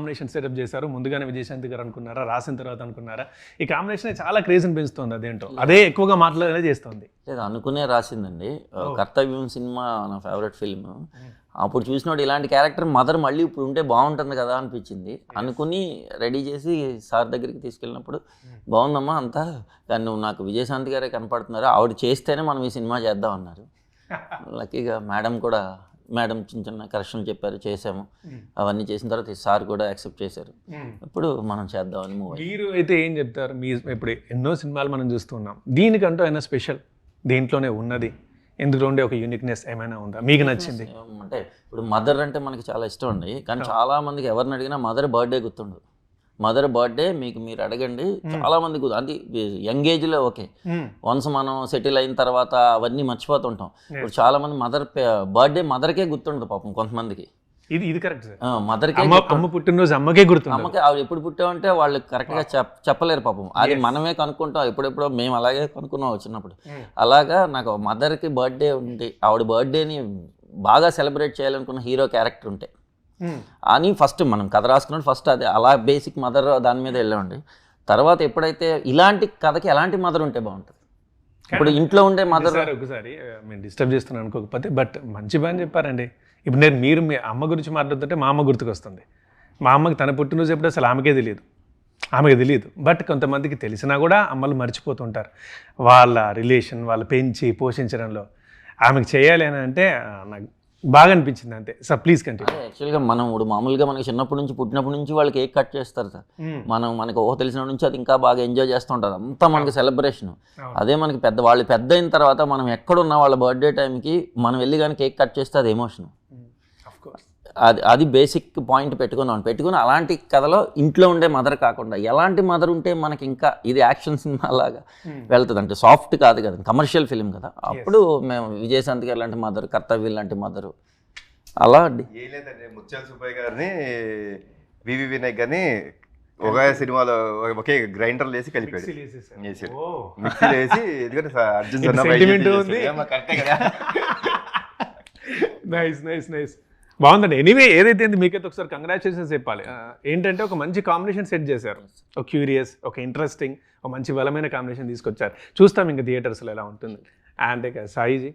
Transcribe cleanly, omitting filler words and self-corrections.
Combination setup చేశారు. ముందుగానే విజయశాంతి గారు అనుకున్నారా, రాసిన తర్వాత అనుకున్నారా? ఈ కాంబినేషన్ చాలా క్రేజ్ని పెంచుతుంది. అదేంటో అదే ఎక్కువగా మాట్లాడేలా చేస్తుంది. లేదు, అనుకునే రాసిందండి. కర్తవ్యం సినిమా నా ఫేవరెట్ ఫిల్మ్. అప్పుడు చూసినప్పుడు ఇలాంటి క్యారెక్టర్ మదర్ మళ్ళీ ఇప్పుడు ఉంటే బాగుంటుంది కదా అనిపించింది. అనుకుని రెడీ చేసి సార్ దగ్గరికి తీసుకెళ్ళినప్పుడు బాగుందమ్మా అంతా, కానీ నువ్వు నాకు విజయశాంతి గారే కనపడుతున్నారు, ఆవిడ చేస్తేనే మనం ఈ సినిమా చేద్దాం అన్నారు. లక్కీగా మేడం చిన్న చిన్న కరెక్షన్లు చెప్పారు, చేసాము. అవన్నీ చేసిన తర్వాత సార్ కూడా యాక్సెప్ట్ చేశారు. ఇప్పుడు మనం చేద్దామని మూవ్. మీరు అయితే ఏం చెప్తారు? మీ ఇప్పుడు ఎన్నో సినిమాలు మనం చూస్తున్నాం, దీనికంటూ అయినా స్పెషల్ దేంట్లోనే ఉన్నది, ఎందులో ఉండే ఒక యూనిక్నెస్ ఏమైనా ఉందా మీకు నచ్చింది? అంటే ఇప్పుడు మదర్ అంటే మనకి చాలా ఇష్టం అండి, కానీ చాలా మందికి ఎవరిని అడిగినా మదర్ బర్త్డే గుర్తుండదు. మదర్ బర్త్డే మీరు అడగండి, చాలా మందికి అంటే యంగ్ ఏజ్లో ఓకే, వన్స్ మనం సెటిల్ అయిన తర్వాత అవన్నీ మర్చిపోతుంటాం. ఇప్పుడు చాలా మంది మదర్ బర్త్డే మదర్కే గుర్తుండదు పాపం కొంతమందికి. ఇది కరెక్ట్ సార్. మదర్కే అమ్మ పుట్టినరోజు అమ్మకే గుర్తుంది. అమ్మకి ఆవిడ ఎప్పుడు పుట్టామంటే వాళ్ళు కరెక్ట్గా చెప్పలేరు పాపం. అది మనమే కనుక్కుంటాం, ఎప్పుడెప్పుడో మేము అలాగే కనుక్కున్నాం వచ్చినప్పుడు. అలాగా నాకు మదర్కి బర్త్డే ఉండి ఆవిడ బర్త్డేని బాగా సెలబ్రేట్ చేయాలనుకున్న హీరో క్యారెక్టర్ ఉంటే అని ఫస్ట్ మనం కథ రాసుకున్నట్టు ఫస్ట్ అదే అలా బేసిక్ మదర్ దాని మీద వెళ్ళామండి. తర్వాత ఎప్పుడైతే ఇలాంటి కథకి ఎలాంటి మదర్ ఉంటే బాగుంటుంది. ఇప్పుడు ఇంట్లో ఉండే మదర్ ఒకసారి నేను డిస్టర్బ్ చేస్తున్నాను అనుకోకపోతే, బట్ మంచి పని చెప్పారండి. ఇప్పుడు మీరు మీ అమ్మ గురించి మాట్లాడుతుంటే మా అమ్మ గుర్తుకొస్తుంది. మా అమ్మకి తన పుట్టినరోజు ఎప్పుడు అసలు ఆమెకే తెలియదు. బట్ కొంతమందికి తెలిసినా కూడా అమ్మలు మర్చిపోతుంటారు. వాళ్ళ రిలేషన్ వాళ్ళు పెంచి పోషించడంలో ఆమెకు చేయాలి అని అంటే నాకు బాగా అనిపించింది అంతే. Sir please continue. యాక్చువల్గా మనం ఇప్పుడు మామూలుగా మనకి పుట్టినప్పటి నుంచి వాళ్ళు కేక్ కట్ చేస్తారు సార్. మనకు తెలిసినప్పటి నుంచి అది ఇంకా బాగా ఎంజాయ్ చేస్తూ ఉంటారు, అంతా మనకి సెలబ్రేషన్. అదే మనకి వాళ్ళు పెద్ద అయిన తర్వాత మనం ఎక్కడున్నా వాళ్ళ బర్త్డే టైంకి మనం వెళ్ళి కానీ కేక్ కట్ చేస్తే అది ఎమోషన్. అది బేసిక్ పాయింట్ పెట్టుకుని అలాంటి కథలో ఇంట్లో ఉండే మదర్ కాకుండా ఎలాంటి మదర్ ఉంటే మనకి ఇంకా ఇది యాక్షన్ సినిమా లాగా వెళ్తుంది. అంటే సాఫ్ట్ కాదు కదా, కమర్షియల్ ఫిలిం కదా. అప్పుడు మేము విజయశాంతి గారు లాంటి మదర్, కర్తవ్యం లాంటి మదరు అలా. ఏం లేదండి, ముత్యాల సుబ్బయ్య గారిని వివి వినాయక్ గారిని ఒక సినిమాలో ఒకే గ్రైండర్లు వేసి కలిపాడు. మిక్సీలో వేసి ఎందుకంటే అర్జున్ కరెక్టే కదా. నైస్ బాగుందండి. ఎనీవే ఏదైతే మీకైతే ఒకసారి కంగ్రాచులేషన్స్ చెప్పాలి. ఏంటంటే ఒక మంచి కాంబినేషన్ సెట్ చేశారు. ఒక క్యూరియస్, ఒక ఇంట్రెస్టింగ్, ఒక మంచి బలమైన కాంబినేషన్ తీసుకొచ్చారు. చూస్తాం ఇంకా థియేటర్స్లో ఎలా ఉంటుంది. అండ్ సాయిజీ